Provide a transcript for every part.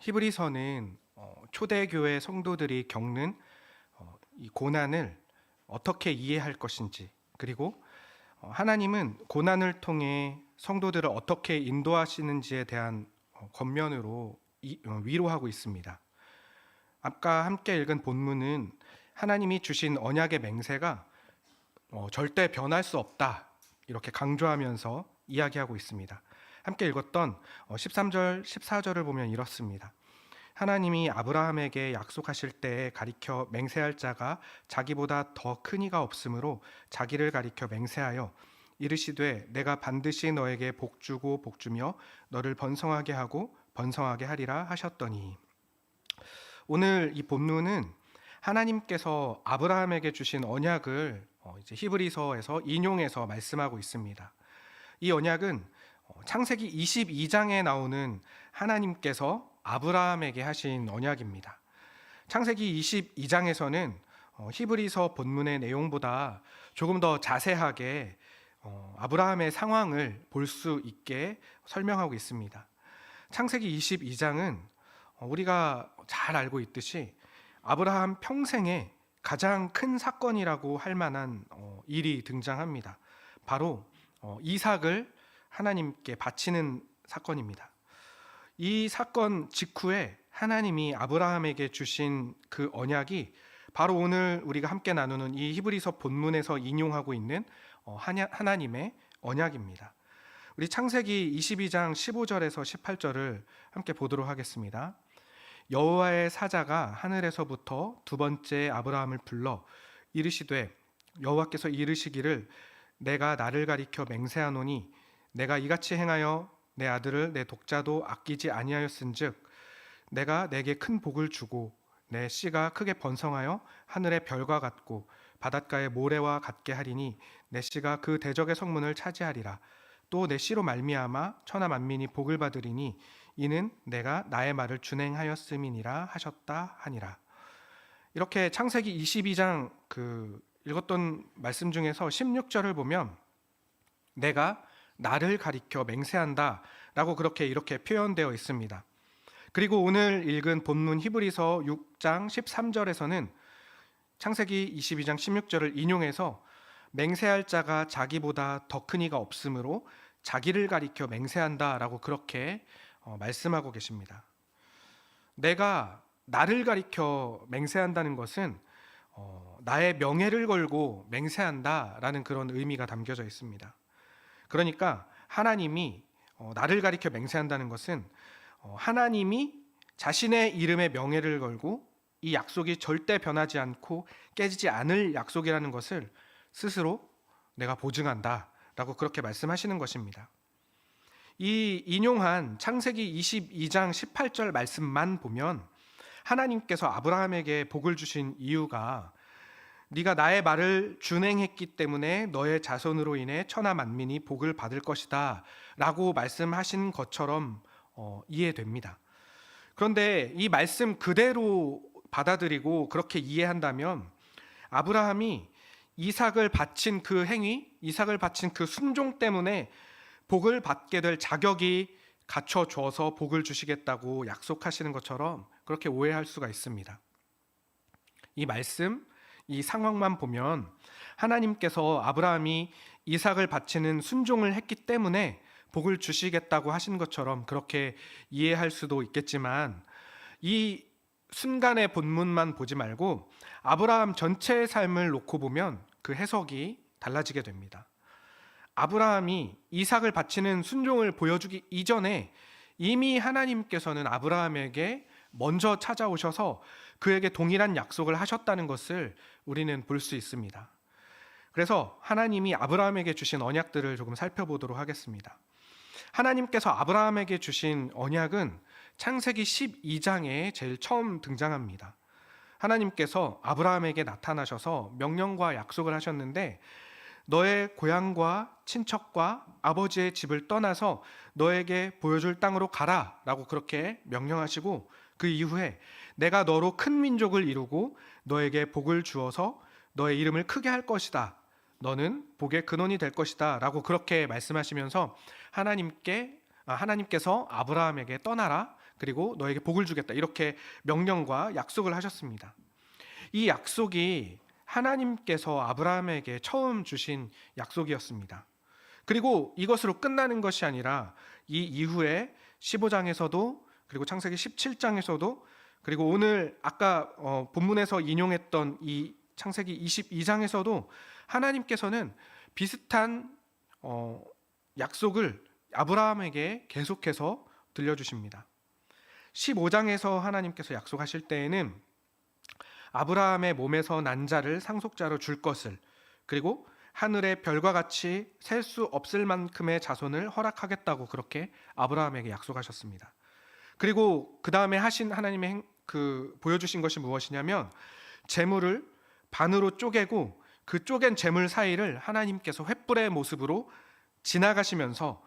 히브리서는 초대교회 성도들이 겪는 이 고난을 어떻게 이해할 것인지, 그리고 하나님은 고난을 통해 성도들을 어떻게 인도하시는지에 대한 겉면으로 위로하고 있습니다. 아까 함께 읽은 본문은 하나님이 주신 언약의 맹세가 절대 변할 수 없다, 이렇게 강조하면서 이야기하고 있습니다. 함께 읽었던 13절, 14절을 보면 이렇습니다. 하나님이 아브라함에게 약속하실 때에 가리켜 맹세할 자가 자기보다 더 큰 이가 없으므로 자기를 가리켜 맹세하여 이르시되 내가 반드시 너에게 복주고 복주며 너를 번성하게 하고 번성하게 하리라 하셨더니, 오늘 이 본문은 하나님께서 아브라함에게 주신 언약을 이제 히브리서에서 인용해서 말씀하고 있습니다. 이 언약은 창세기 22장에 나오는 하나님께서 아브라함에게 하신 언약입니다. 창세기 22장에서는 히브리서 본문의 내용보다 조금 더 자세하게 아브라함의 상황을 볼 수 있게 설명하고 있습니다. 창세기 22장은 우리가 잘 알고 있듯이 아브라함 평생에 가장 큰 사건이라고 할 만한 일이 등장합니다. 바로 이삭을 하나님께 바치는 사건입니다. 이 사건 직후에 하나님이 아브라함에게 주신 그 언약이 바로 오늘 우리가 함께 나누는 이 히브리서 본문에서 인용하고 있는 하나님의 언약입니다. 우리 창세기 22장 15절에서 18절을 함께 보도록 하겠습니다. 여호와의 사자가 하늘에서부터 두 번째 아브라함을 불러 이르시되 여호와께서 이르시기를 내가 나를 가리켜 맹세하노니 내가 이같이 행하여 내 아들을 내 독자도 아끼지 아니하였은즉 내가 내게 큰 복을 주고 내 씨가 크게 번성하여 하늘의 별과 같고 바닷가의 모래와 같게 하리니 내 씨가 그 대적의 성문을 차지하리라. 또 내 씨로 말미암아 천하 만민이 복을 받으리니 이는 내가 나의 말을 준행하였음이니라 하셨다 하니라. 이렇게 창세기 22장 읽었던 말씀 중에서 16절을 보면 내가 나를 가리켜 맹세한다 라고 이렇게 표현되어 있습니다. 그리고 오늘 읽은 본문 히브리서 6장 13절에서는 창세기 22장 16절을 인용해서 맹세할 자가 자기보다 더 큰 이가 없으므로 자기를 가리켜 맹세한다 라고 그렇게 말씀하고 계십니다. 내가 나를 가리켜 맹세한다는 것은 나의 명예를 걸고 맹세한다 라는 그런 의미가 담겨져 있습니다. 그러니까 하나님이 나를 가리켜 맹세한다는 것은 하나님이 자신의 이름의 명예를 걸고 이 약속이 절대 변하지 않고 깨지지 않을 약속이라는 것을 스스로 내가 보증한다 라고 그렇게 말씀하시는 것입니다. 이 인용한 창세기 22장 18절 말씀만 보면 하나님께서 아브라함에게 복을 주신 이유가 네가 나의 말을 준행했기 때문에 너의 자손으로 인해 천하 만민이 복을 받을 것이다 라고 말씀하신 것처럼 이해됩니다. 그런데 이 말씀 그대로 받아들이고 그렇게 이해한다면 아브라함이 이삭을 바친 그 행위, 이삭을 바친 그 순종 때문에 복을 받게 될 자격이 갖춰줘서 복을 주시겠다고 약속하시는 것처럼 그렇게 오해할 수가 있습니다. 이 말씀, 이 상황만 보면 하나님께서 아브라함이 이삭을 바치는 순종을 했기 때문에 복을 주시겠다고 하신 것처럼 그렇게 이해할 수도 있겠지만 이 순간의 본문만 보지 말고 아브라함 전체의 삶을 놓고 보면 그 해석이 달라지게 됩니다. 아브라함이 이삭을 바치는 순종을 보여주기 이전에 이미 하나님께서는 아브라함에게 먼저 찾아오셔서 그에게 동일한 약속을 하셨다는 것을 우리는 볼 수 있습니다. 그래서 하나님이 아브라함에게 주신 언약들을 조금 살펴보도록 하겠습니다. 하나님께서 아브라함에게 주신 언약은 창세기 12장에 제일 처음 등장합니다. 하나님께서 아브라함에게 나타나셔서 명령과 약속을 하셨는데 너의 고향과 친척과 아버지의 집을 떠나서 너에게 보여줄 땅으로 가라 라고 그렇게 명령하시고 그 이후에 내가 너로 큰 민족을 이루고 너에게 복을 주어서 너의 이름을 크게 할 것이다. 너는 복의 근원이 될 것이다 라고 그렇게 말씀하시면서 하나님께서 아브라함에게 떠나라 그리고 너에게 복을 주겠다. 이렇게 명령과 약속을 하셨습니다. 이 약속이 하나님께서 아브라함에게 처음 주신 약속이었습니다. 그리고 이것으로 끝나는 것이 아니라 이 이후에 15장에서도 그리고 창세기 17장에서도 그리고 오늘 아까 본문에서 인용했던 이 창세기 22장에서도 하나님께서는 비슷한 약속을 아브라함에게 계속해서 들려주십니다. 15장에서 하나님께서 약속하실 때에는 아브라함의 몸에서 난 자를 상속자로 줄 것을, 그리고 하늘의 별과 같이 셀 수 없을 만큼의 자손을 허락하겠다고 그렇게 아브라함에게 약속하셨습니다. 그리고 그 다음에 하신 하나님의 보여주신 것이 무엇이냐면 재물을 반으로 쪼개고 그 쪼갠 재물 사이를 하나님께서 횃불의 모습으로 지나가시면서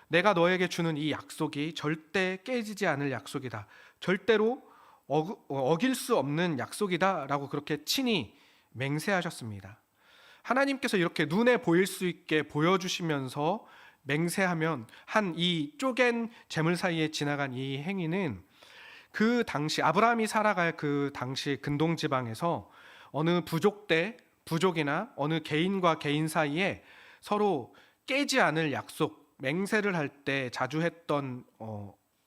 내가 너에게 주는 이 약속이 절대 깨지지 않을 약속이다. 절대로 어길 수 없는 약속이다 라고 그렇게 친히 맹세하셨습니다. 하나님께서 이렇게 눈에 보일 수 있게 보여주시면서 맹세하면 한 이 쪼갠 재물 사이에 지나간 이 행위는 그 당시 아브라함이 살아갈 그 당시 근동 지방에서 어느 부족이나 어느 개인과 개인 사이에 서로 깨지 않을 약속, 맹세를 할 때 자주 했던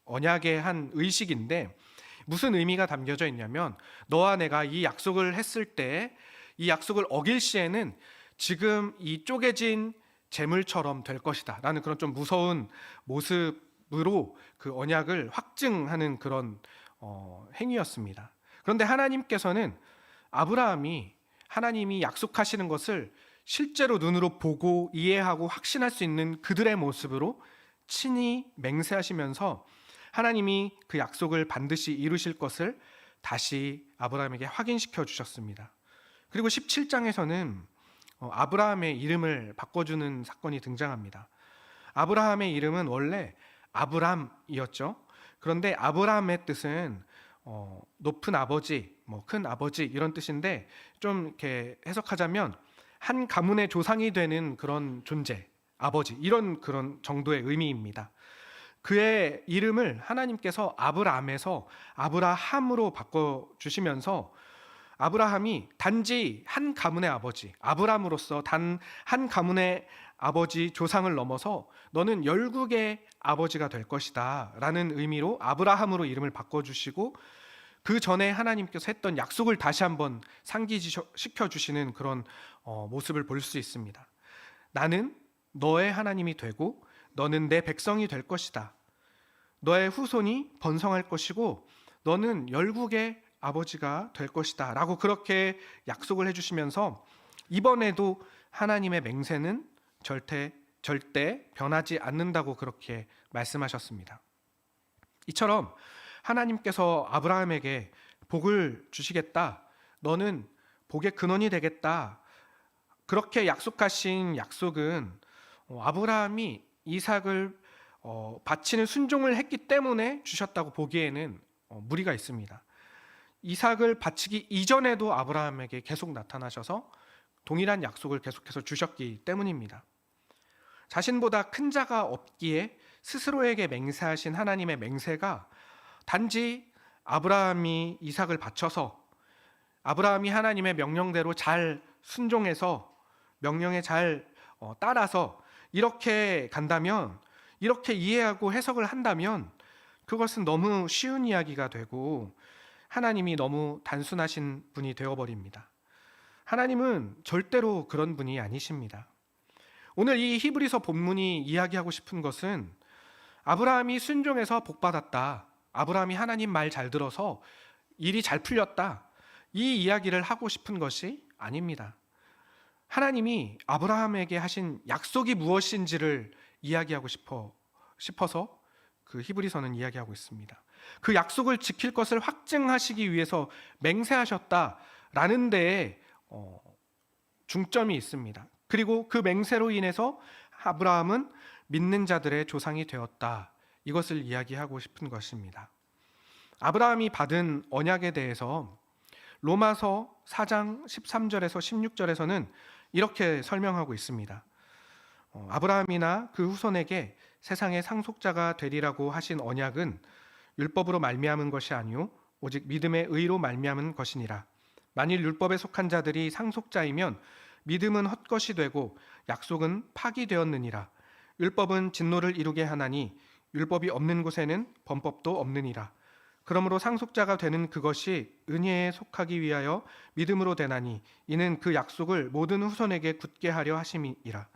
언약의 한 의식인데 무슨 의미가 담겨져 있냐면 너와 내가 이 약속을 했을 때 이 약속을 어길 시에는 지금 이 쪼개진 재물처럼 될 것이다 라는 그런 좀 무서운 모습으로 그 언약을 확증하는 그런 행위였습니다. 그런데 하나님께서는 아브라함이 하나님이 약속하시는 것을 실제로 눈으로 보고 이해하고 확신할 수 있는 그들의 모습으로 친히 맹세하시면서 하나님이 그 약속을 반드시 이루실 것을 다시 아브라함에게 확인시켜 주셨습니다. 그리고 17장에서는 아브라함의 이름을 바꿔주는 사건이 등장합니다. 아브라함의 이름은 원래 아브람이었죠. 그런데 아브람의 뜻은 높은 아버지, 큰 아버지 이런 뜻인데 좀 이렇게 해석하자면 한 가문의 조상이 되는 그런 존재, 아버지 이런 그런 정도의 의미입니다. 그의 이름을 하나님께서 아브람에서 아브라함으로 바꿔주시면서 아브라함이 단지 한 가문의 아버지, 아브람으로서 단 한 가문의 아버지 조상을 넘어서 너는 열국의 아버지가 될 것이다 라는 의미로 아브라함으로 이름을 바꿔주시고 그 전에 하나님께서 했던 약속을 다시 한번 상기시켜 주시는 그런 모습을 볼 수 있습니다. 나는 너의 하나님이 되고 너는 내 백성이 될 것이다. 너의 후손이 번성할 것이고 너는 열국의 아버지가 될 것이다 라고 그렇게 약속을 해주시면서 이번에도 하나님의 맹세는 절대 변하지 않는다고 그렇게 말씀하셨습니다. 이처럼 하나님께서 아브라함에게 복을 주시겠다, 너는 복의 근원이 되겠다 그렇게 약속하신 약속은 아브라함이 이삭을 바치는 순종을 했기 때문에 주셨다고 보기에는 무리가 있습니다. 이삭을 바치기 이전에도 아브라함에게 계속 나타나셔서 동일한 약속을 계속해서 주셨기 때문입니다. 자신보다 큰 자가 없기에 스스로에게 맹세하신 하나님의 맹세가 단지 아브라함이 이삭을 바쳐서 아브라함이 하나님의 명령대로 잘 순종해서 명령에 잘 따라서 이렇게 간다면, 이렇게 이해하고 해석을 한다면 그것은 너무 쉬운 이야기가 되고 하나님이 너무 단순하신 분이 되어버립니다. 하나님은 절대로 그런 분이 아니십니다. 오늘 이 히브리서 본문이 이야기하고 싶은 것은 아브라함이 순종해서 복받았다, 아브라함이 하나님 말 잘 들어서 일이 잘 풀렸다, 이 이야기를 하고 싶은 것이 아닙니다. 하나님이 아브라함에게 하신 약속이 무엇인지를 이야기하고 싶어서 그 히브리서는 이야기하고 있습니다. 그 약속을 지킬 것을 확증하시기 위해서 맹세하셨다라는 데에 중점이 있습니다. 그리고 그 맹세로 인해서 아브라함은 믿는 자들의 조상이 되었다, 이것을 이야기하고 싶은 것입니다. 아브라함이 받은 언약에 대해서 로마서 4장 13절에서 16절에서는 이렇게 설명하고 있습니다. 아브라함이나 그 후손에게 세상의 상속자가 되리라고 하신 언약은 율법으로 말미암은 것이 아니요 오직 믿음의 의로 말미암은 것이니라. 만일 율법에 속한 자들이 상속자이면 믿음은 헛것이 되고 약속은 파기되었느니라. 율법은 진노를 이루게 하나니 율법이 없는 곳에는 범법도 없느니라. 그러므로 상속자가 되는 그것이 은혜에 속하기 위하여 믿음으로 되나니 이는 그 약속을 모든 후손에게 굳게 하려 하심이라.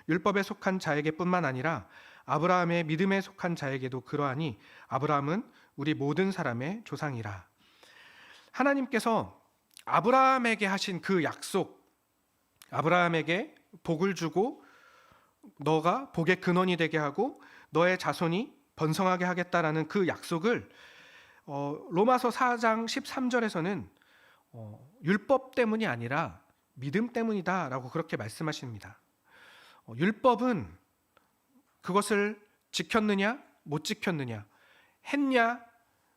율법에 속한 자에게뿐만 아니라 아브라함의 믿음에 속한 자에게도 그러하니 아브라함은 우리 모든 사람의 조상이라. 하나님께서 아브라함에게 하신 그 약속, 아브라함에게 복을 주고 너가 복의 근원이 되게 하고 너의 자손이 번성하게 하겠다라는 그 약속을 로마서 4장 13절에서는 율법 때문이 아니라 믿음 때문이다라고 그렇게 말씀하십니다. 율법은 그것을 지켰느냐 못 지켰느냐, 했냐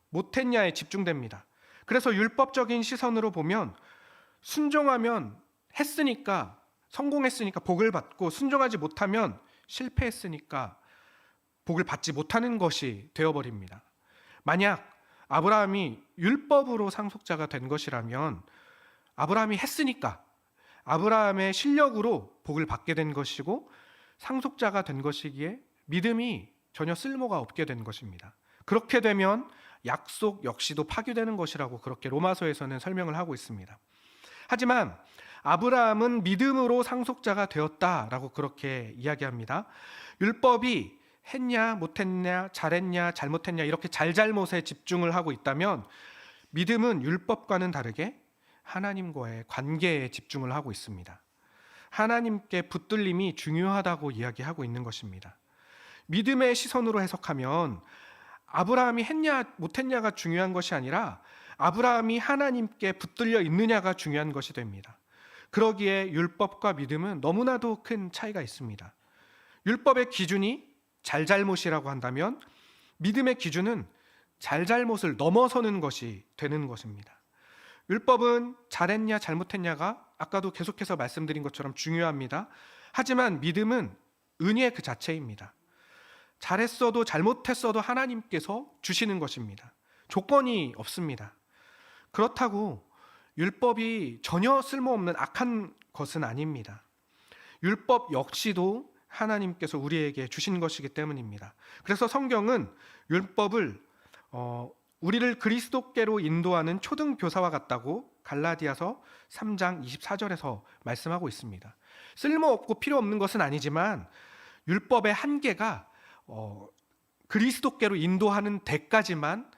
못했냐에 집중됩니다. 그래서 율법적인 시선으로 보면 순종하면 했으니까 성공했으니까 복을 받고 순종하지 못하면 실패했으니까 복을 받지 못하는 것이 되어버립니다. 만약 아브라함이 율법으로 상속자가 된 것이라면 아브라함이 했으니까 아브라함의 실력으로 복을 받게 된 것이고 상속자가 된 것이기에 믿음이 전혀 쓸모가 없게 된 것입니다. 그렇게 되면 약속 역시도 파기되는 것이라고 그렇게 로마서에서는 설명을 하고 있습니다. 하지만 아브라함은 믿음으로 상속자가 되었다라고 그렇게 이야기합니다. 율법이 했냐 못했냐 잘했냐 잘못했냐 이렇게 잘잘못에 집중을 하고 있다면 믿음은 율법과는 다르게 하나님과의 관계에 집중을 하고 있습니다. 하나님께 붙들림이 중요하다고 이야기하고 있는 것입니다. 믿음의 시선으로 해석하면 아브라함이 했냐 못했냐가 중요한 것이 아니라 아브라함이 하나님께 붙들려 있느냐가 중요한 것이 됩니다. 그러기에 율법과 믿음은 너무나도 큰 차이가 있습니다. 율법의 기준이 잘잘못이라고 한다면 믿음의 기준은 잘잘못을 넘어서는 것이 되는 것입니다. 율법은 잘했냐 잘못했냐가 아까도 계속해서 말씀드린 것처럼 중요합니다. 하지만 믿음은 은혜 그 자체입니다. 잘했어도 잘못했어도 하나님께서 주시는 것입니다. 조건이 없습니다. 그렇다고 율법이 전혀 쓸모없는 악한 것은 아닙니다. 율법 역시도 하나님께서 우리에게 주신 것이기 때문입니다. 그래서 성경은 율법을 우리를 그리스도께로 인도하는 초등교사와 같다고 갈라디아서 3장 24절에서 말씀하고 있습니다. 쓸모없고 필요 없는 것은 아니지만 율법의 한계가 그리스도께로 인도하는 데까지만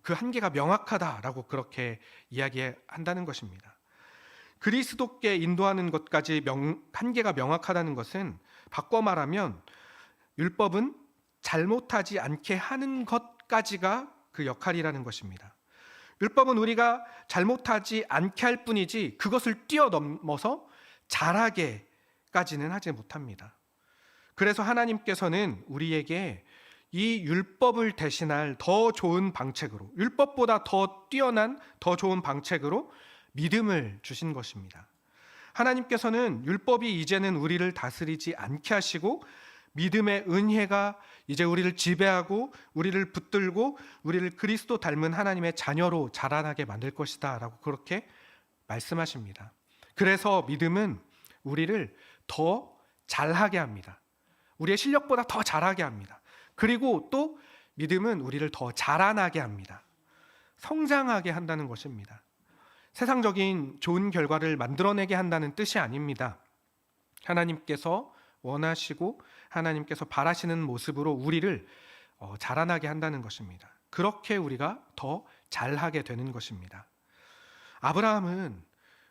그 한계가 명확하다라고 그렇게 이야기한다는 것입니다. 그리스도께 인도하는 것까지 한계가 명확하다는 것은 바꿔 말하면 율법은 잘못하지 않게 하는 것까지가 그 역할이라는 것입니다. 율법은 우리가 잘못하지 않게 할 뿐이지 그것을 뛰어넘어서 잘하게까지는 하지 못합니다. 그래서 하나님께서는 우리에게 이 율법을 대신할 더 좋은 방책으로, 율법보다 더 뛰어난 더 좋은 방책으로 믿음을 주신 것입니다. 하나님께서는 율법이 이제는 우리를 다스리지 않게 하시고 믿음의 은혜가 이제 우리를 지배하고 우리를 붙들고 우리를 그리스도 닮은 하나님의 자녀로 자라나게 만들 것이다 라고 그렇게 말씀하십니다. 그래서 믿음은 우리를 더 잘하게 합니다. 우리의 실력보다 더 잘하게 합니다. 그리고 또 믿음은 우리를 더 자라나게 합니다. 성장하게 한다는 것입니다. 세상적인 좋은 결과를 만들어내게 한다는 뜻이 아닙니다. 하나님께서 원하시고 하나님께서 바라시는 모습으로 우리를 자라나게 한다는 것입니다. 그렇게 우리가 더 잘하게 되는 것입니다. 아브라함은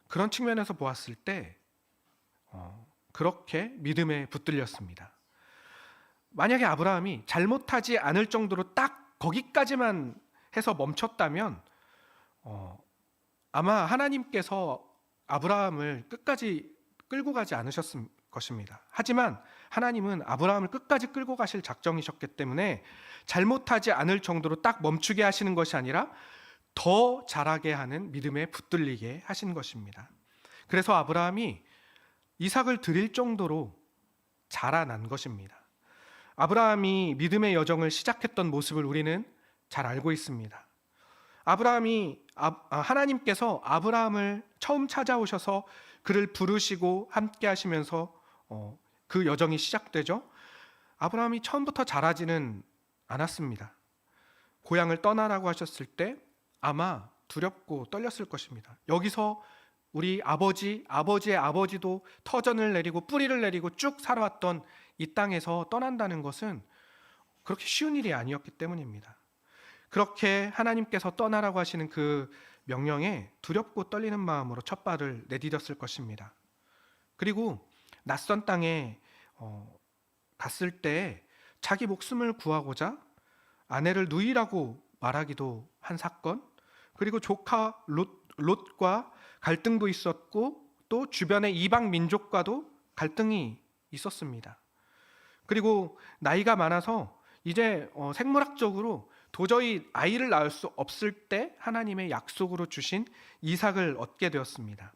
그런 측면에서 보았을 때 그렇게 믿음에 붙들렸습니다. 만약에 아브라함이 잘못하지 않을 정도로 딱 거기까지만 해서 멈췄다면 아마 하나님께서 아브라함을 끝까지 끌고 가지 않으셨을 것입니다. 하지만 하나님은 아브라함을 끝까지 끌고 가실 작정이셨기 때문에 잘못하지 않을 정도로 딱 멈추게 하시는 것이 아니라 더 자라게 하는 믿음에 붙들리게 하신 것입니다. 그래서 아브라함이 이삭을 드릴 정도로 자라난 것입니다. 아브라함이 믿음의 여정을 시작했던 모습을 우리는 잘 알고 있습니다. 하나님께서 아브라함을 처음 찾아오셔서 그를 부르시고 함께 하시면서 그 여정이 시작되죠. 아브라함이 처음부터 잘하지는 않았습니다. 고향을 떠나라고 하셨을 때 아마 두렵고 떨렸을 것입니다. 여기서 우리 아버지의 아버지도 터전을 내리고 뿌리를 내리고 쭉 살아왔던 이 땅에서 떠난다는 것은 그렇게 쉬운 일이 아니었기 때문입니다. 그렇게 하나님께서 떠나라고 하시는 그 명령에 두렵고 떨리는 마음으로 첫 발을 내디뎠을 것입니다. 그리고 낯선 땅에 갔을 때 자기 목숨을 구하고자 아내를 누이라고 말하기도 한 사건, 그리고 조카 롯과 갈등도 있었고 또 주변의 이방 민족과도 갈등이 있었습니다. 그리고 나이가 많아서 이제 생물학적으로 도저히 아이를 낳을 수 없을 때 하나님의 약속으로 주신 이삭을 얻게 되었습니다.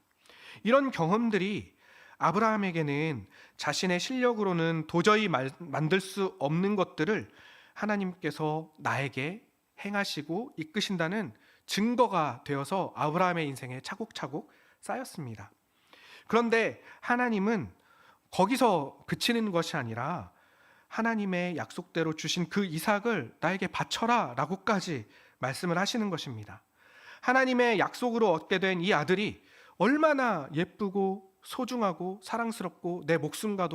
이런 경험들이 아브라함에게는 자신의 실력으로는 도저히 만들 수 없는 것들을 하나님께서 나에게 행하시고 이끄신다는 증거가 되어서 아브라함의 인생에 차곡차곡 쌓였습니다. 그런데 하나님은 거기서 그치는 것이 아니라 하나님의 약속대로 주신 그 이삭을 나에게 바쳐라 라고까지 말씀을 하시는 것입니다. 하나님의 약속으로 얻게 된 이 아들이 얼마나 예쁘고 소중하고 사랑스럽고 내 목숨과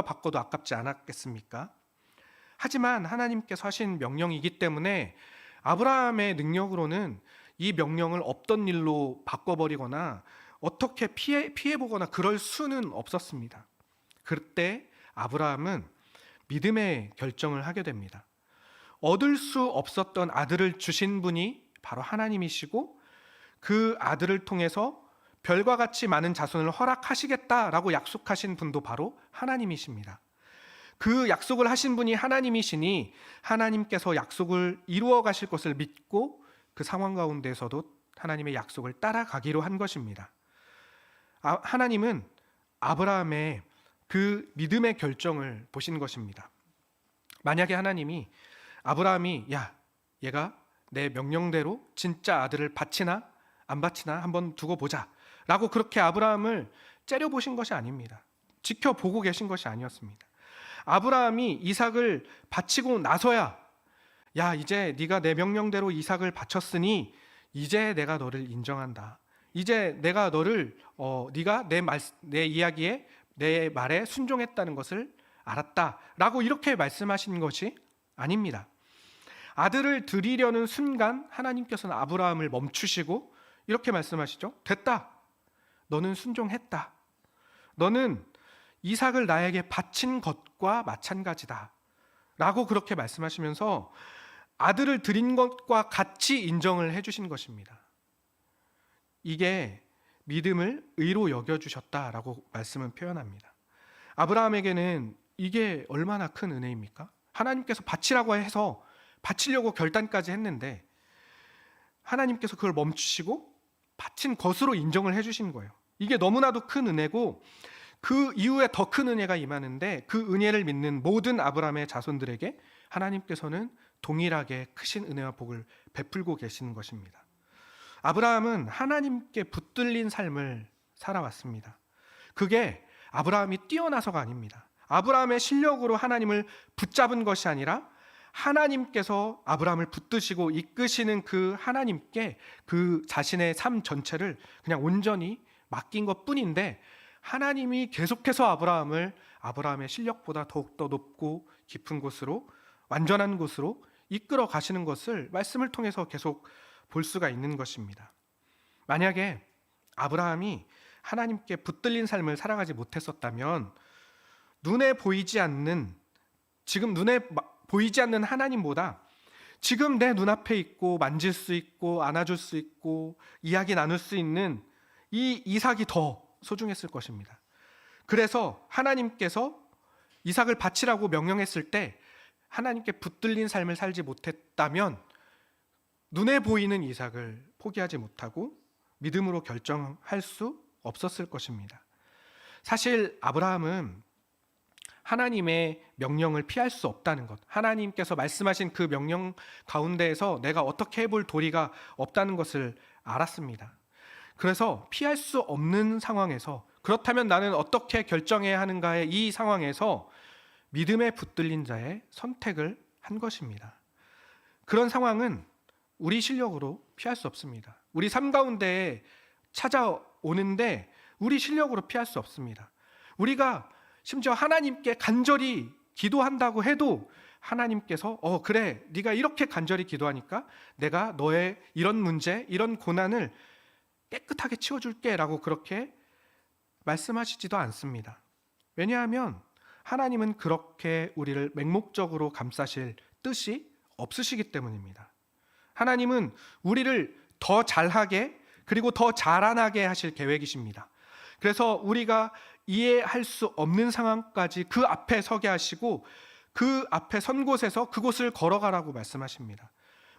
바꿔도 아깝지 않았겠습니까? 하지만 하나님께서 하신 명령이기 때문에 아브라함의 능력으로는 이 명령을 없던 일로 바꿔버리거나 어떻게 피해보거나 그럴 수는 없었습니다. 그때 아브라함은 믿음의 결정을 하게 됩니다. 얻을 수 없었던 아들을 주신 분이 바로 하나님이시고 그 아들을 통해서 별과 같이 많은 자손을 허락하시겠다라고 약속하신 분도 바로 하나님이십니다. 그 약속을 하신 분이 하나님이시니 하나님께서 약속을 이루어 가실 것을 믿고 그 상황 가운데서도 하나님의 약속을 따라가기로 한 것입니다. 하나님은 아브라함의 그 믿음의 결정을 보신 것입니다. 만약에 하나님이 아브라함이 얘가 내 명령대로 진짜 아들을 바치나 안 바치나 한번 두고 보자 라고 그렇게 아브라함을 째려보신 것이 아닙니다. 지켜보고 계신 것이 아니었습니다. 아브라함이 이삭을 바치고 나서야 이제 네가 내 명령대로 이삭을 바쳤으니 이제 내가 너를 인정한다. 이제 내가 너를 네가 내 이야기에 내 말에 순종했다는 것을 알았다라고 이렇게 말씀하신 것이 아닙니다. 아들을 드리려는 순간 하나님께서는 아브라함을 멈추시고 이렇게 말씀하시죠. 됐다. 너는 순종했다. 너는 이삭을 나에게 바친 것과 마찬가지다 라고 그렇게 말씀하시면서 아들을 드린 것과 같이 인정을 해주신 것입니다. 이게 믿음을 의로 여겨주셨다라고 말씀은 표현합니다. 아브라함에게는 이게 얼마나 큰 은혜입니까? 하나님께서 바치라고 해서 바치려고 결단까지 했는데 하나님께서 그걸 멈추시고 바친 것으로 인정을 해주신 거예요. 이게 너무나도 큰 은혜고 그 이후에 더 큰 은혜가 임하는데 그 은혜를 믿는 모든 아브라함의 자손들에게 하나님께서는 동일하게 크신 은혜와 복을 베풀고 계시는 것입니다. 아브라함은 하나님께 붙들린 삶을 살아왔습니다. 그게 아브라함이 뛰어나서가 아닙니다. 아브라함의 실력으로 하나님을 붙잡은 것이 아니라 하나님께서 아브라함을 붙드시고 이끄시는 그 하나님께 그 자신의 삶 전체를 그냥 온전히 맡긴 것뿐인데 하나님이 계속해서 아브라함의 실력보다 더욱더 높고 깊은 곳으로 완전한 곳으로 이끌어 가시는 것을 말씀을 통해서 계속 볼 수가 있는 것입니다. 만약에 아브라함이 하나님께 붙들린 삶을 살아가지 못했었다면 지금 눈에 보이지 않는 하나님보다 지금 내 눈앞에 있고 만질 수 있고 안아줄 수 있고 이야기 나눌 수 있는 이 이삭이 더 소중했을 것입니다. 그래서 하나님께서 이삭을 바치라고 명령했을 때 하나님께 붙들린 삶을 살지 못했다면 눈에 보이는 이삭을 포기하지 못하고 믿음으로 결정할 수 없었을 것입니다. 사실 아브라함은 하나님의 명령을 피할 수 없다는 것, 하나님께서 말씀하신 그 명령 가운데에서 내가 어떻게 해볼 도리가 없다는 것을 알았습니다. 그래서 피할 수 없는 상황에서, 그렇다면 나는 어떻게 결정해야 하는가의 이 상황에서 믿음에 붙들린 자의 선택을 한 것입니다. 그런 상황은 우리 실력으로 피할 수 없습니다. 우리 삶 가운데에 찾아오는데 우리 실력으로 피할 수 없습니다. 우리가 심지어 하나님께 간절히 기도한다고 해도 하나님께서 그래, 네가 이렇게 간절히 기도하니까 내가 너의 이런 문제, 이런 고난을 깨끗하게 치워줄게 라고 그렇게 말씀하시지도 않습니다. 왜냐하면 하나님은 그렇게 우리를 맹목적으로 감싸실 뜻이 없으시기 때문입니다. 하나님은 우리를 더 잘하게, 그리고 더 자라나게 하실 계획이십니다. 그래서 우리가 이해할 수 없는 상황까지 그 앞에 서게 하시고 그 앞에 선 곳에서 그곳을 걸어가라고 말씀하십니다.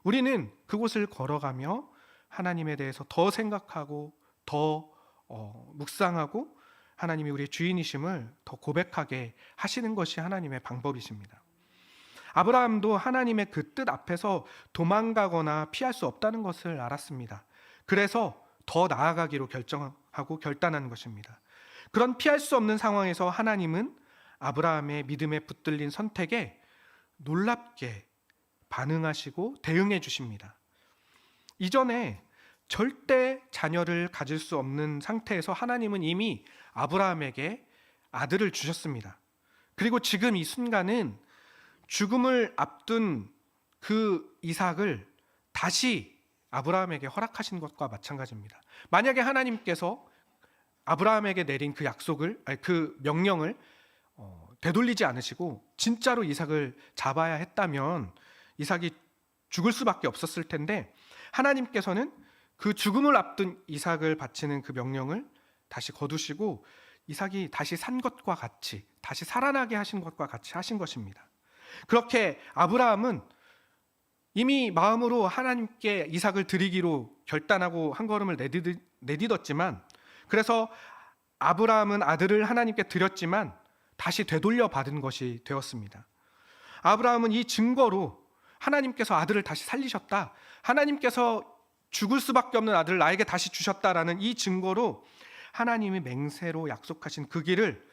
우리는 그곳을 걸어가며 하나님에 대해서 더 생각하고 더 묵상하고 하나님이 우리의 주인이심을 더 고백하게 하시는 것이 하나님의 방법이십니다. 아브라함도 하나님의 그 뜻 앞에서 도망가거나 피할 수 없다는 것을 알았습니다. 그래서 더 나아가기로 결정하고 결단한 것입니다. 그런 피할 수 없는 상황에서 하나님은 아브라함의 믿음에 붙들린 선택에 놀랍게 반응하시고 대응해 주십니다. 이전에 절대 자녀를 가질 수 없는 상태에서 하나님은 이미 아브라함에게 아들을 주셨습니다. 그리고 지금 이 순간은 죽음을 앞둔 그 이삭을 다시 아브라함에게 허락하신 것과 마찬가지입니다. 만약에 하나님께서 아브라함에게 내린 그 약속을, 그 명령을 되돌리지 않으시고 진짜로 이삭을 잡아야 했다면 이삭이 죽을 수밖에 없었을 텐데, 하나님께서는 그 죽음을 앞둔 이삭을 바치는 그 명령을 다시 거두시고 이삭이 다시 산 것과 같이, 다시 살아나게 하신 것과 같이 하신 것입니다. 그렇게 아브라함은 이미 마음으로 하나님께 이삭을 드리기로 결단하고 한 걸음을 내딛었지만, 그래서 아브라함은 아들을 하나님께 드렸지만 다시 되돌려 받은 것이 되었습니다. 아브라함은 이 증거로 하나님께서 아들을 다시 살리셨다, 하나님께서 죽을 수밖에 없는 아들을 나에게 다시 주셨다라는 이 증거로 하나님이 맹세로 약속하신 그 길을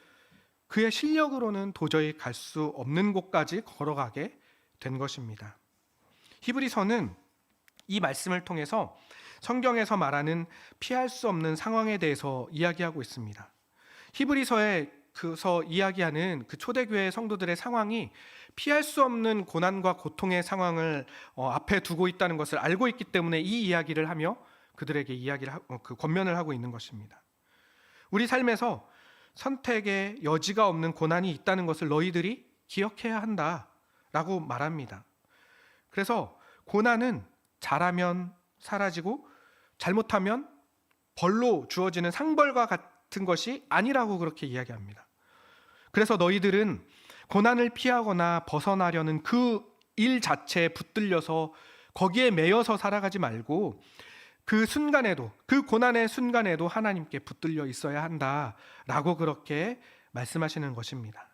그의 실력으로는 도저히 갈 수 없는 곳까지 걸어가게 된 것입니다. 히브리서는 이 말씀을 통해서 성경에서 말하는 피할 수 없는 상황에 대해서 이야기하고 있습니다. 히브리서에서 이야기하는 그 초대교회 성도들의 상황이 피할 수 없는 고난과 고통의 상황을 앞에 두고 있다는 것을 알고 있기 때문에 이 이야기를 하며 그들에게 그 권면을 하고 있는 것입니다. 우리 삶에서 선택의 여지가 없는 고난이 있다는 것을 너희들이 기억해야 한다라고 말합니다. 그래서 고난은 잘하면 사라지고 잘못하면 벌로 주어지는 상벌과 같은 것이 아니라고 그렇게 이야기합니다. 그래서 너희들은 고난을 피하거나 벗어나려는 그 일 자체에 붙들려서 거기에 매여서 살아가지 말고 그 순간에도, 그 고난의 순간에도 하나님께 붙들려 있어야 한다라고 그렇게 말씀하시는 것입니다.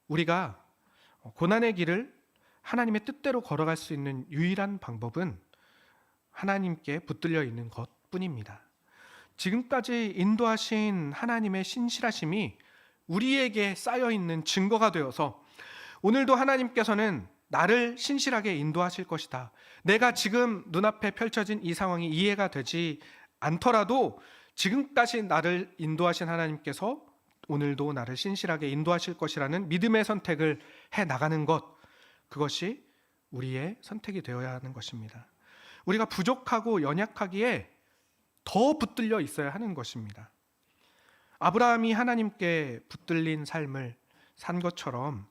우리가 고난의 길을 하나님의 뜻대로 걸어갈 수 있는 유일한 방법은 하나님께 붙들려 있는 것뿐입니다. 지금까지 인도하신 하나님의 신실하심이 우리에게 쌓여있는 증거가 되어서 오늘도 하나님께서는 나를 신실하게 인도하실 것이다, 내가 지금 눈앞에 펼쳐진 이 상황이 이해가 되지 않더라도 지금까지 나를 인도하신 하나님께서 오늘도 나를 신실하게 인도하실 것이라는 믿음의 선택을 해나가는 것, 그것이 우리의 선택이 되어야 하는 것입니다. 우리가 부족하고 연약하기에 더 붙들려 있어야 하는 것입니다. 아브라함이 하나님께 붙들린 삶을 산 것처럼,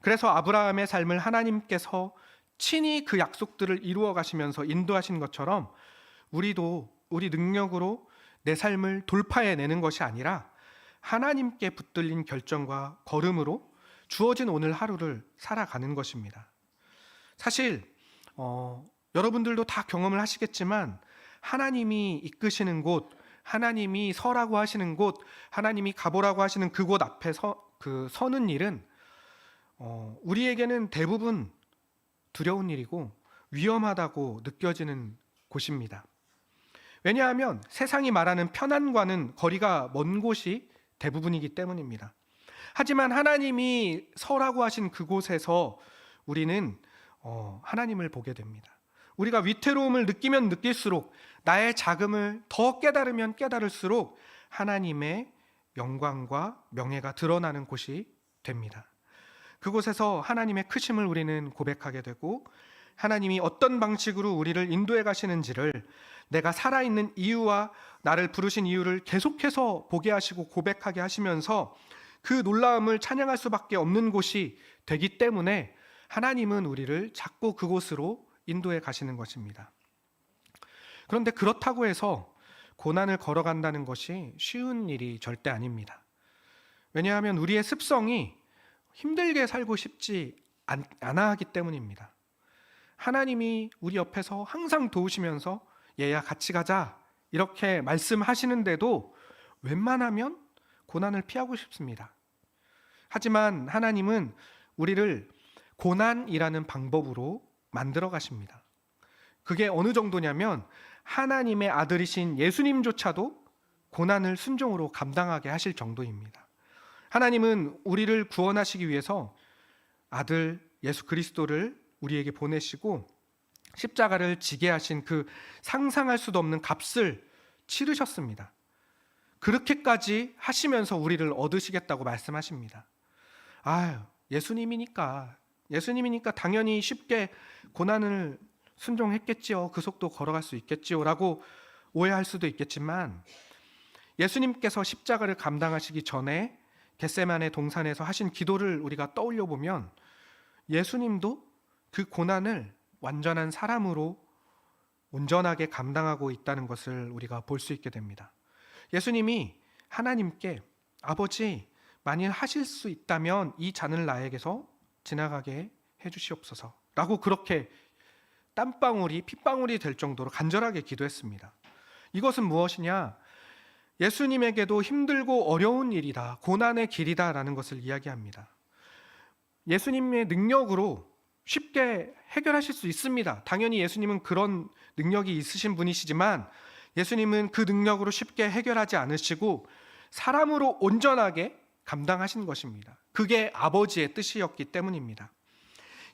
그래서 아브라함의 삶을 하나님께서 친히 그 약속들을 이루어 가시면서 인도하신 것처럼 우리도 우리 능력으로 내 삶을 돌파해내는 것이 아니라 하나님께 붙들린 결정과 걸음으로 주어진 오늘 하루를 살아가는 것입니다. 사실 여러분들도 다 경험을 하시겠지만 하나님이 이끄시는 곳, 하나님이 서라고 하시는 곳, 하나님이 가보라고 하시는 그곳 앞에 그 서는 일은 우리에게는 대부분 두려운 일이고 위험하다고 느껴지는 곳입니다. 왜냐하면 세상이 말하는 편안과는 거리가 먼 곳이 대부분이기 때문입니다. 하지만 하나님이 서라고 하신 그곳에서 우리는 하나님을 보게 됩니다. 우리가 위태로움을 느끼면 느낄수록, 나의 작음을 더 깨달으면 깨달을수록 하나님의 영광과 명예가 드러나는 곳이 됩니다. 그곳에서 하나님의 크심을 우리는 고백하게 되고, 하나님이 어떤 방식으로 우리를 인도해 가시는지를, 내가 살아있는 이유와 나를 부르신 이유를 계속해서 보게 하시고 고백하게 하시면서 그 놀라움을 찬양할 수밖에 없는 곳이 되기 때문에 하나님은 우리를 자꾸 그곳으로 인도해 가시는 것입니다. 그런데 그렇다고 해서 고난을 걸어간다는 것이 쉬운 일이 절대 아닙니다. 왜냐하면 우리의 습성이 힘들게 살고 싶지 않아 하기 때문입니다. 하나님이 우리 옆에서 항상 도우시면서 얘야 같이 가자 이렇게 말씀하시는데도 웬만하면 고난을 피하고 싶습니다. 하지만 하나님은 우리를 고난이라는 방법으로 만들어 가십니다. 그게 어느 정도냐면 하나님의 아들이신 예수님조차도 고난을 순종으로 감당하게 하실 정도입니다. 하나님은 우리를 구원하시기 위해서 아들 예수 그리스도를 우리에게 보내시고 십자가를 지게 하신 그 상상할 수도 없는 값을 치르셨습니다. 그렇게까지 하시면서 우리를 얻으시겠다고 말씀하십니다. 예수님이니까 당연히 쉽게 고난을 순종했겠지요. 그 속도 걸어갈 수 있겠지요 라고 오해할 수도 있겠지만, 예수님께서 십자가를 감당하시기 전에 겟세마네 동산에서 하신 기도를 우리가 떠올려 보면 예수님도 그 고난을 완전한 사람으로 온전하게 감당하고 있다는 것을 우리가 볼 수 있게 됩니다. 예수님이 하나님께 아버지, 만일 하실 수 있다면 이 잔을 나에게서 지나가게 해주시옵소서 라고 그렇게 땀방울이 핏방울이 될 정도로 간절하게 기도했습니다. 이것은 무엇이냐? 예수님에게도 힘들고 어려운 일이다, 고난의 길이다 라는 것을 이야기합니다. 예수님의 능력으로 쉽게 해결하실 수 있습니다. 당연히 예수님은 그런 능력이 있으신 분이시지만 예수님은 그 능력으로 쉽게 해결하지 않으시고 사람으로 온전하게 감당하신 것입니다. 그게 아버지의 뜻이었기 때문입니다.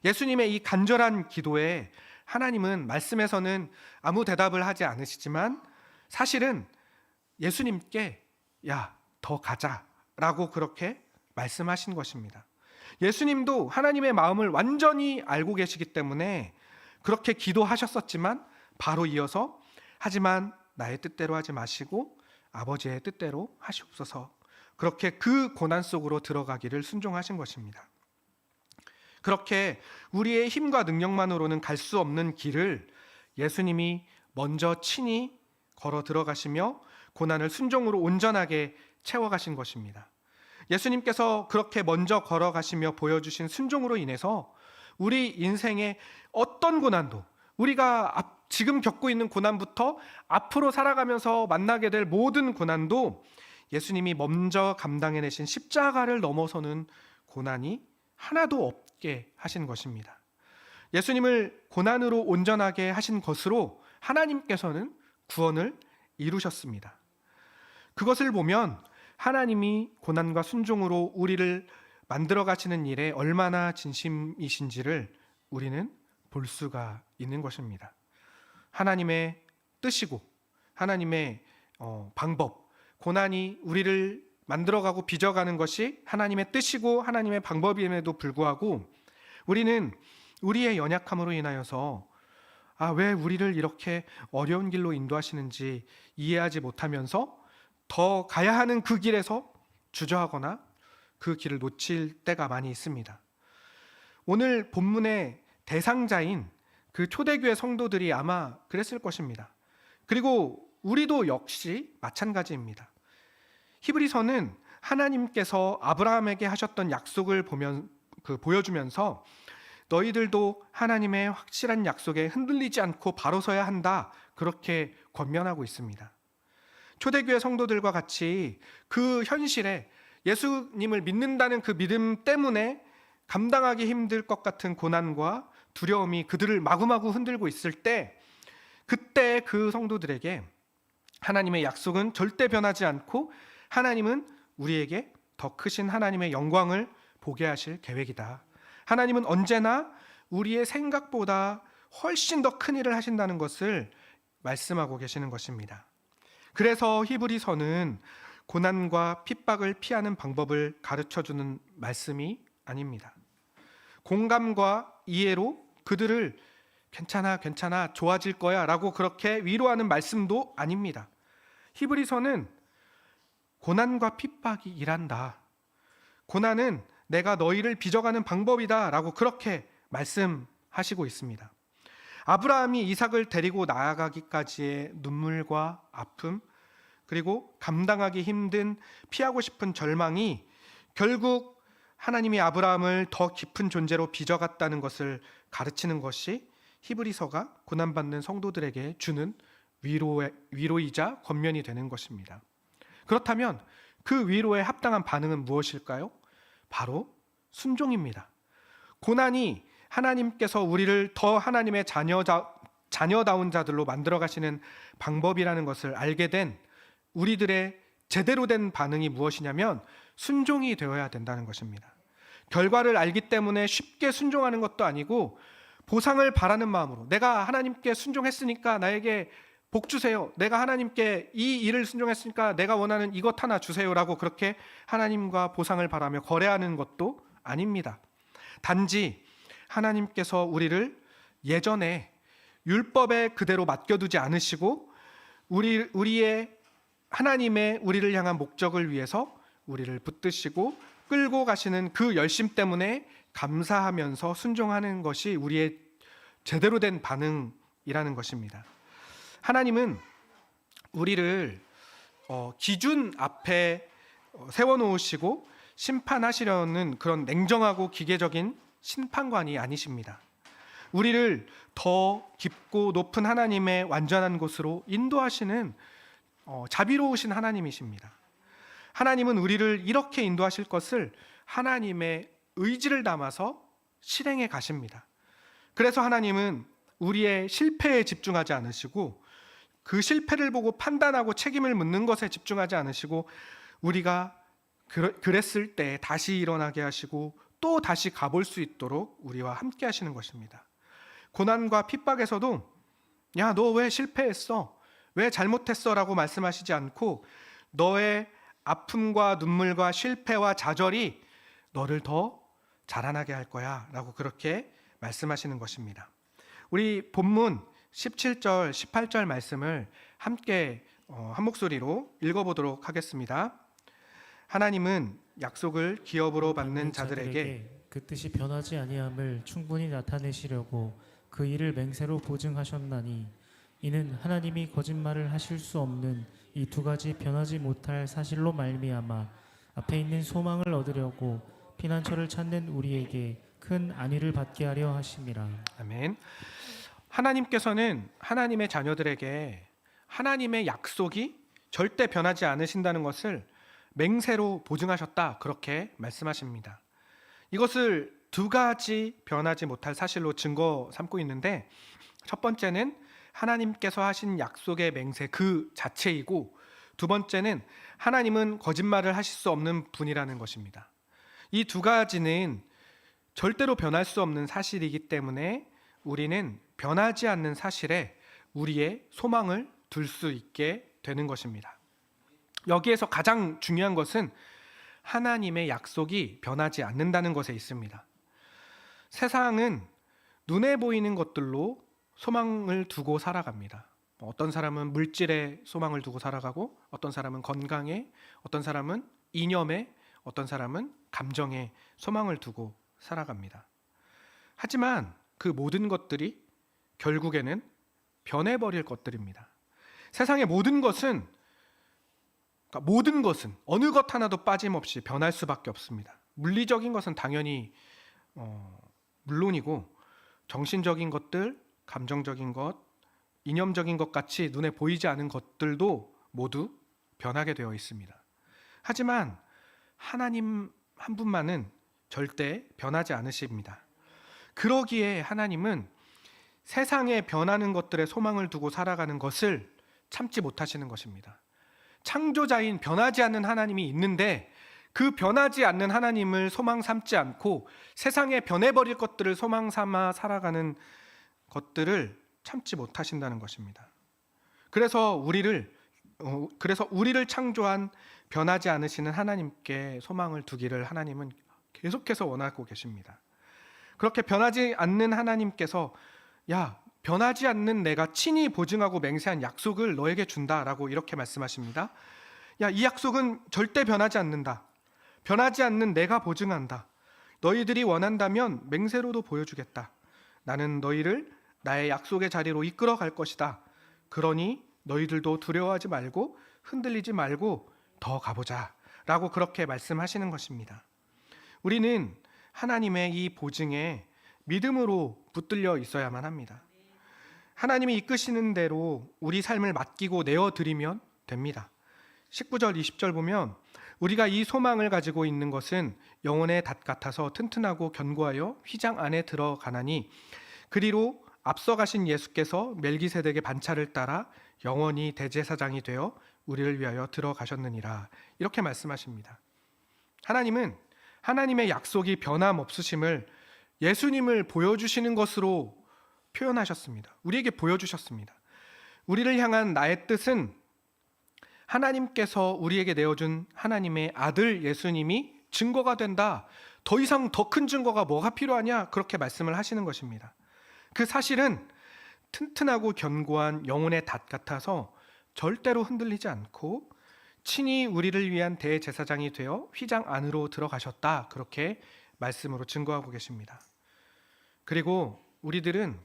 예수님의 이 간절한 기도에 하나님은 말씀에서는 아무 대답을 하지 않으시지만 사실은 예수님께 더 가자 라고 그렇게 말씀하신 것입니다. 예수님도 하나님의 마음을 완전히 알고 계시기 때문에 그렇게 기도하셨었지만 바로 이어서 하지만 나의 뜻대로 하지 마시고 아버지의 뜻대로 하시옵소서, 그렇게 그 고난 속으로 들어가기를 순종하신 것입니다. 그렇게 우리의 힘과 능력만으로는 갈 수 없는 길을 예수님이 먼저 친히 걸어 들어가시며 고난을 순종으로 온전하게 채워가신 것입니다. 예수님께서 그렇게 먼저 걸어가시며 보여주신 순종으로 인해서 우리 인생의 어떤 고난도, 우리가 지금 겪고 있는 고난부터 앞으로 살아가면서 만나게 될 모든 고난도 예수님이 먼저 감당해내신 십자가를 넘어서는 고난이 하나도 없게 하신 것입니다. 예수님을 고난으로 온전하게 하신 것으로 하나님께서는 구원을 이루셨습니다. 그것을 보면 하나님이 고난과 순종으로 우리를 만들어 가시는 일에 얼마나 진심이신지를 우리는 볼 수가 있는 것입니다. 하나님의 뜻이고 하나님의 방법, 고난이 우리를 만들어가고 빚어가는 것이 하나님의 뜻이고 하나님의 방법임에도 불구하고 우리는 우리의 연약함으로 인하여서 왜 우리를 이렇게 어려운 길로 인도하시는지 이해하지 못하면서 더 가야 하는 그 길에서 주저하거나 그 길을 놓칠 때가 많이 있습니다. 오늘 본문의 대상자인 그 초대교회 성도들이 아마 그랬을 것입니다. 그리고 우리도 역시 마찬가지입니다. 히브리서는 하나님께서 아브라함에게 하셨던 약속을 보여주면서 너희들도 하나님의 확실한 약속에 흔들리지 않고 바로 서야 한다, 그렇게 권면하고 있습니다. 초대교회 성도들과 같이 그 현실에 예수님을 믿는다는 그 믿음 때문에 감당하기 힘들 것 같은 고난과 두려움이 그들을 마구마구 흔들고 있을 때, 그때 그 성도들에게 하나님의 약속은 절대 변하지 않고 하나님은 우리에게 더 크신 하나님의 영광을 보게 하실 계획이다. 하나님은 언제나 우리의 생각보다 훨씬 더 큰 일을 하신다는 것을 말씀하고 계시는 것입니다. 그래서 히브리서는 고난과 핍박을 피하는 방법을 가르쳐주는 말씀이 아닙니다. 공감과 이해로 그들을 괜찮아 좋아질 거야 라고 그렇게 위로하는 말씀도 아닙니다. 히브리서는 고난과 핍박이 일한다, 고난은 내가 너희를 빚어가는 방법이다 라고 그렇게 말씀하시고 있습니다. 아브라함이 이삭을 데리고 나아가기까지의 눈물과 아픔, 그리고 감당하기 힘든 피하고 싶은 절망이 결국 하나님이 아브라함을 더 깊은 존재로 빚어갔다는 것을 가르치는 것이 히브리서가 고난받는 성도들에게 주는 위로이자 권면이 되는 것입니다. 그렇다면 그 위로에 합당한 반응은 무엇일까요? 바로 순종입니다. 고난이 하나님께서 우리를 더 하나님의 자녀다운 자들로 만들어 가시는 방법이라는 것을 알게 된 우리들의 제대로 된 반응이 무엇이냐면 순종이 되어야 된다는 것입니다. 결과를 알기 때문에 쉽게 순종하는 것도 아니고 보상을 바라는 마음으로, 내가 하나님께 순종했으니까 나에게 복 주세요, 내가 하나님께 이 일을 순종했으니까 내가 원하는 이것 하나 주세요라고 그렇게 하나님과 보상을 바라며 거래하는 것도 아닙니다. 단지 하나님께서 우리를 예전에 율법에 그대로 맡겨두지 않으시고 우리의 하나님의 우리를 향한 목적을 위해서 우리를 붙드시고 끌고 가시는 그 열심 때문에 감사하면서 순종하는 것이 우리의 제대로 된 반응이라는 것입니다. 하나님은 우리를 기준 앞에 세워놓으시고 심판하시려는 그런 냉정하고 기계적인 심판관이 아니십니다. 우리를 더 깊고 높은 하나님의 완전한 곳으로 인도하시는 자비로우신 하나님이십니다. 하나님은 우리를 이렇게 인도하실 것을 하나님의 의지를 담아서 실행해 가십니다. 그래서 하나님은 우리의 실패에 집중하지 않으시고 그 실패를 보고 판단하고 책임을 묻는 것에 집중하지 않으시고 우리가 그랬을 때 다시 일어나게 하시고 또 다시 가볼 수 있도록 우리와 함께 하시는 것입니다. 고난과 핍박에서도 야, 너 왜 실패했어? 왜 잘못했어? 라고 말씀하시지 않고 너의 아픔과 눈물과 실패와 좌절이 너를 더 자라나게 할 거야 라고 그렇게 말씀하시는 것입니다. 우리 본문 17절, 18절 말씀을 함께 한 목소리로 읽어보도록 하겠습니다. 하나님은 약속을 기업으로 받는 자들에게 그 뜻이 변하지 아니함을 충분히 나타내시려고 그 일을 맹세로 보증하셨나니 이는 하나님이 거짓말을 하실 수 없는 이 두 가지 변하지 못할 사실로 말미암아 앞에 있는 소망을 얻으려고 피난처를 찾는 우리에게 큰 안위를 받게 하려 하심이라. 아멘. 하나님께서는 하나님의 자녀들에게 하나님의 약속이 절대 변하지 않으신다는 것을 맹세로 보증하셨다, 그렇게 말씀하십니다. 이것을 두 가지 변하지 못할 사실로 증거 삼고 있는데, 첫 번째는 하나님께서 하신 약속의 맹세 그 자체이고, 두 번째는 하나님은 거짓말을 하실 수 없는 분이라는 것입니다. 이 두 가지는 절대로 변할 수 없는 사실이기 때문에 우리는 변하지 않는 사실에 우리의 소망을 둘 수 있게 되는 것입니다. 여기에서 가장 중요한 것은 하나님의 약속이 변하지 않는다는 것에 있습니다. 세상은 눈에 보이는 것들로 소망을 두고 살아갑니다. 어떤 사람은 물질에 소망을 두고 살아가고, 어떤 사람은 건강에, 어떤 사람은 이념에, 어떤 사람은 감정에 소망을 두고 살아갑니다. 하지만 그 모든 것들이 결국에는 변해버릴 것들입니다. 세상의 모든 것은 어느 것 하나도 빠짐없이 변할 수밖에 없습니다. 물리적인 것은 당연히 물론이고, 정신적인 것들, 감정적인 것, 이념적인 것 같이 눈에 보이지 않은 것들도 모두 변하게 되어 있습니다. 하지만 하나님 한 분만은 절대 변하지 않으십니다. 그러기에 하나님은 세상에 변하는 것들에 소망을 두고 살아가는 것을 참지 못하시는 것입니다. 창조자인 변하지 않는 하나님이 있는데 그 변하지 않는 하나님을 소망 삼지 않고 세상에 변해버릴 것들을 소망 삼아 살아가는 것들을 참지 못하신다는 것입니다. 그래서 우리를 창조한 변하지 않으시는 하나님께 소망을 두기를 하나님은 계속해서 원하고 계십니다. 그렇게 변하지 않는 하나님께서 변하지 않는 내가 친히 보증하고 맹세한 약속을 너에게 준다라고 이렇게 말씀하십니다. 이 약속은 절대 변하지 않는다. 변하지 않는 내가 보증한다. 너희들이 원한다면 맹세로도 보여주겠다. 나는 너희를 나의 약속의 자리로 이끌어 갈 것이다. 그러니 너희들도 두려워하지 말고 흔들리지 말고 더 가보자 라고 그렇게 말씀하시는 것입니다. 우리는 하나님의 이 보증에 믿음으로 붙들려 있어야만 합니다. 하나님이 이끄시는 대로 우리 삶을 맡기고 내어드리면 됩니다. 19절 20절 보면 우리가 이 소망을 가지고 있는 것은 영혼의 닷 같아서 튼튼하고 견고하여 휘장 안에 들어가나니 그리로 앞서가신 예수께서 멜기세덱의 반차를 따라 영원히 대제사장이 되어 우리를 위하여 들어가셨느니라 이렇게 말씀하십니다. 하나님은 하나님의 약속이 변함없으심을 예수님을 보여주시는 것으로 표현하셨습니다. 우리에게 보여주셨습니다. 우리를 향한 나의 뜻은 하나님께서 우리에게 내어준 하나님의 아들 예수님이 증거가 된다. 더 이상 더 큰 증거가 뭐가 필요하냐? 그렇게 말씀을 하시는 것입니다. 그 사실은 튼튼하고 견고한 영혼의 닷 같아서 절대로 흔들리지 않고 친히 우리를 위한 대제사장이 되어 휘장 안으로 들어가셨다. 그렇게 말씀으로 증거하고 계십니다. 그리고 우리들은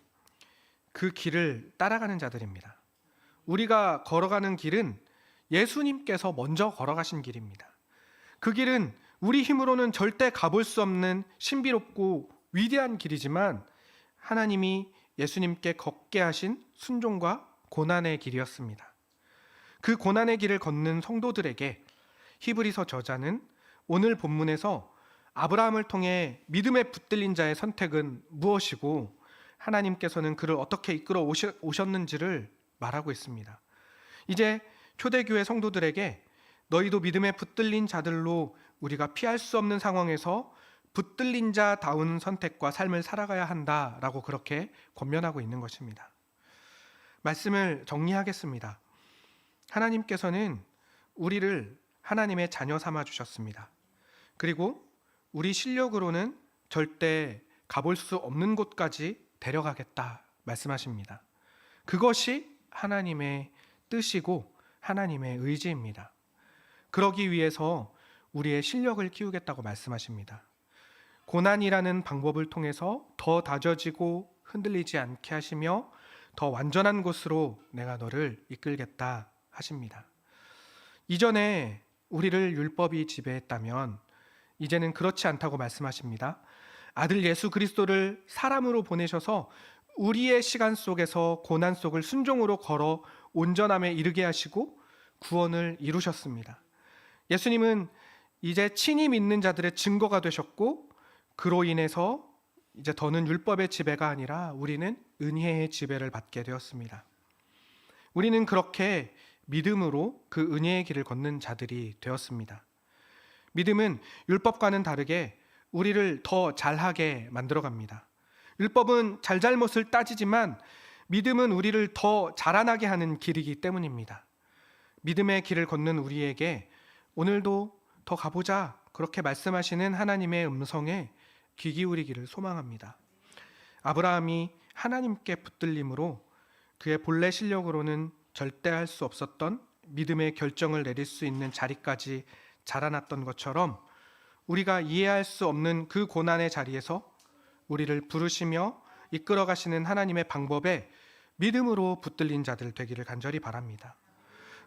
그 길을 따라가는 자들입니다. 우리가 걸어가는 길은 예수님께서 먼저 걸어가신 길입니다. 그 길은 우리 힘으로는 절대 가볼 수 없는 신비롭고 위대한 길이지만 하나님이 예수님께 걷게 하신 순종과 고난의 길이었습니다. 그 고난의 길을 걷는 성도들에게 히브리서 저자는 오늘 본문에서 아브라함을 통해 믿음에 붙들린 자의 선택은 무엇이고 하나님께서는 그를 어떻게 이끌어 오셨는지를 말하고 있습니다. 이제 초대교회 성도들에게 너희도 믿음에 붙들린 자들로 우리가 피할 수 없는 상황에서 붙들린 자다운 선택과 삶을 살아가야 한다라고 그렇게 권면하고 있는 것입니다. 말씀을 정리하겠습니다. 하나님께서는 우리를 하나님의 자녀 삼아 주셨습니다. 그리고 우리 실력으로는 절대 가볼 수 없는 곳까지 데려가겠다 말씀하십니다. 그것이 하나님의 뜻이고 하나님의 의지입니다. 그러기 위해서 우리의 실력을 키우겠다고 말씀하십니다. 고난이라는 방법을 통해서 더 다져지고 흔들리지 않게 하시며 더 완전한 곳으로 내가 너를 이끌겠다 하십니다. 이전에 우리를 율법이 지배했다면 이제는 그렇지 않다고 말씀하십니다. 아들 예수 그리스도를 사람으로 보내셔서 우리의 시간 속에서 고난 속을 순종으로 걸어 온전함에 이르게 하시고 구원을 이루셨습니다. 예수님은 이제 친히 믿는 자들의 증거가 되셨고 그로 인해서 이제 더는 율법의 지배가 아니라 우리는 은혜의 지배를 받게 되었습니다. 우리는 그렇게 믿음으로 그 은혜의 길을 걷는 자들이 되었습니다. 믿음은 율법과는 다르게 우리를 더 잘하게 만들어갑니다. 율법은 잘잘못을 따지지만 믿음은 우리를 더 자라나게 하는 길이기 때문입니다. 믿음의 길을 걷는 우리에게 오늘도 더 가보자 그렇게 말씀하시는 하나님의 음성에 귀 기울이기를 소망합니다. 아브라함이 하나님께 붙들림으로 그의 본래 실력으로는 절대 할 수 없었던 믿음의 결정을 내릴 수 있는 자리까지 자라났던 것처럼 우리가 이해할 수 없는 그 고난의 자리에서 우리를 부르시며 이끌어 가시는 하나님의 방법에 믿음으로 붙들린 자들 되기를 간절히 바랍니다.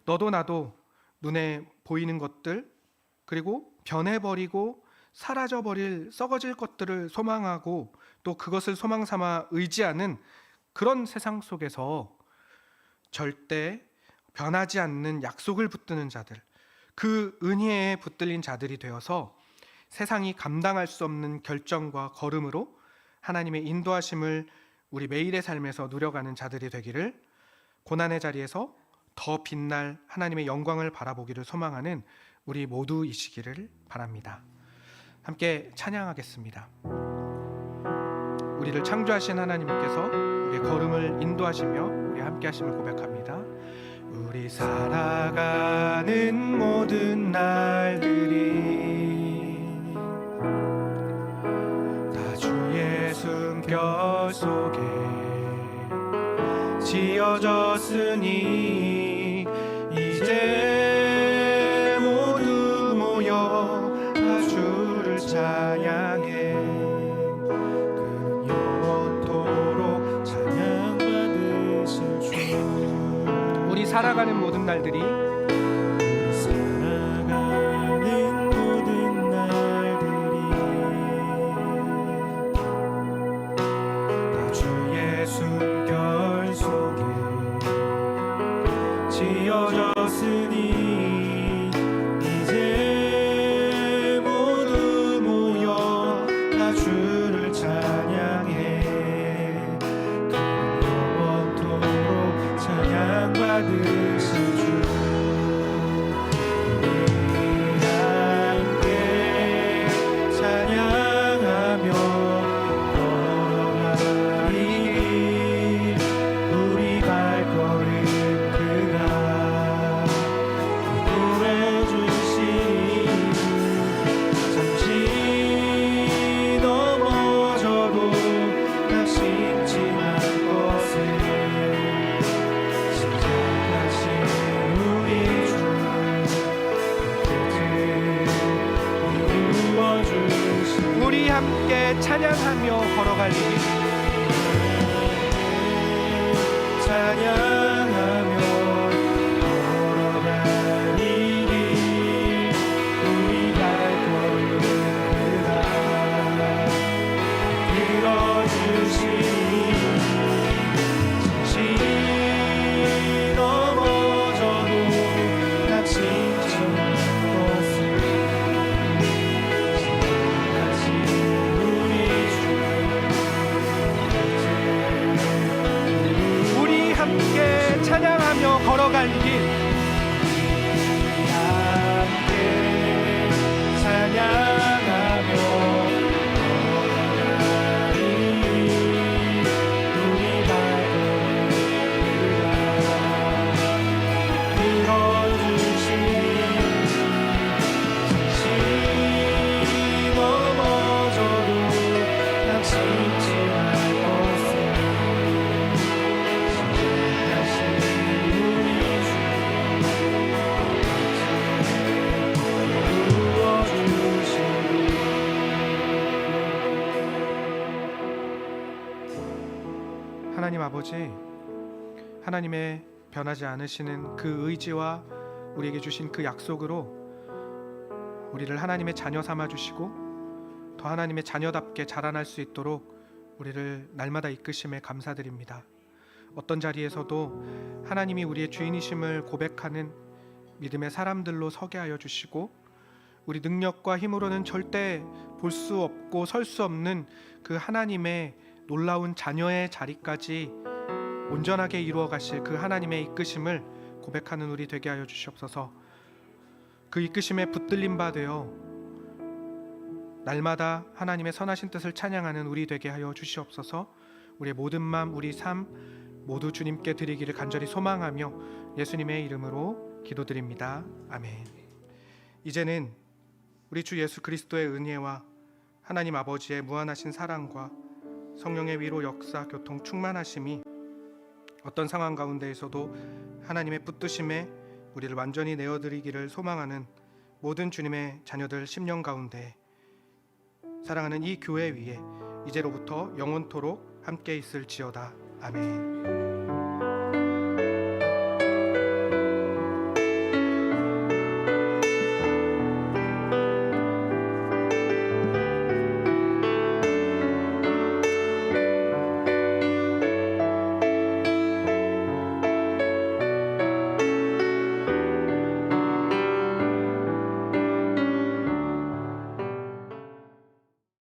너도 나도 눈에 보이는 것들 그리고 변해버리고 사라져버릴 썩어질 것들을 소망하고 또 그것을 소망 삼아 의지하는 그런 세상 속에서 절대 변하지 않는 약속을 붙드는 자들, 그 은혜에 붙들린 자들이 되어서 세상이 감당할 수 없는 결정과 걸음으로 하나님의 인도하심을 우리 매일의 삶에서 누려가는 자들이 되기를, 고난의 자리에서 더 빛날 하나님의 영광을 바라보기를 소망하는 우리 모두이시기를 바랍니다. 함께 찬양하겠습니다. 우리를 창조하신 하나님께서 우리의 걸음을 인도하시며 우리 함께 하심을 고백합니다. 우리 살아가는 모든 날들이 다 주의 숨결 속에 지어졌으니 이제 모두 모여 다 주를 찬양해. 그는 영원토록 찬양받으실 주. 우리 살아가는 모든 날들이 다 주의 숨결 속에 지어졌으니 이제 모두 모여 다 주를 찬양해. 그는 영원토록 찬양받으신 주. 우리 함께 찬양하며 걸어가리. 우리 발걸음 그가 구해주시니 잠시 넘어져도 낙심치 말 것을 시작하신 우리 주 이루어주시니 우리 함께 찬양하며 걸어갈 길, 찬양하며 걸어가니 우리 발걸음 그가 들어주시니 잠시 넘어져도 낙심치 말 것을 시작하신 우리 주. 우리 함께 찬양하며 걸어갈 길, 함께 찬양하며 걸어가리. 우리 발걸음 그가 들어주시니 잠시 넘어져도 낙심치 말 것을 하나님 아버지, 하나님의 변하지 않으시는 그 의지와 우리에게 주신 그 약속으로 우리를 하나님의 자녀 삼아 주시고 더 하나님의 자녀답게 자라날 수 있도록 우리를 날마다 이끄심에 감사드립니다. 어떤 자리에서도 하나님이 우리의 주인이심을 고백하는 믿음의 사람들로 서게 하여 주시고, 우리 능력과 힘으로는 절대 볼 수 없고 설 수 없는 그 하나님의 놀라운 자녀의 자리까지 온전하게 이루어 가실 그 하나님의 이끄심을 고백하는 우리 되게 하여 주시옵소서. 그 이끄심에 붙들림 바 되어 날마다 하나님의 선하신 뜻을 찬양하는 우리 되게 하여 주시옵소서. 우리의 모든 마음, 우리 삶 모두 주님께 드리기를 간절히 소망하며 예수님의 이름으로 기도드립니다. 아멘. 이제는 우리 주 예수 그리스도의 은혜와 하나님 아버지의 무한하신 사랑과 성령의 위로 역사 교통 충만하심이 어떤 상황 가운데에서도 하나님의 붙드심에 우리를 완전히 내어드리기를 소망하는 모든 주님의 자녀들 심령 가운데 사랑하는 이 교회 위에 이제로부터 영원토록 함께 있을지어다. 아멘.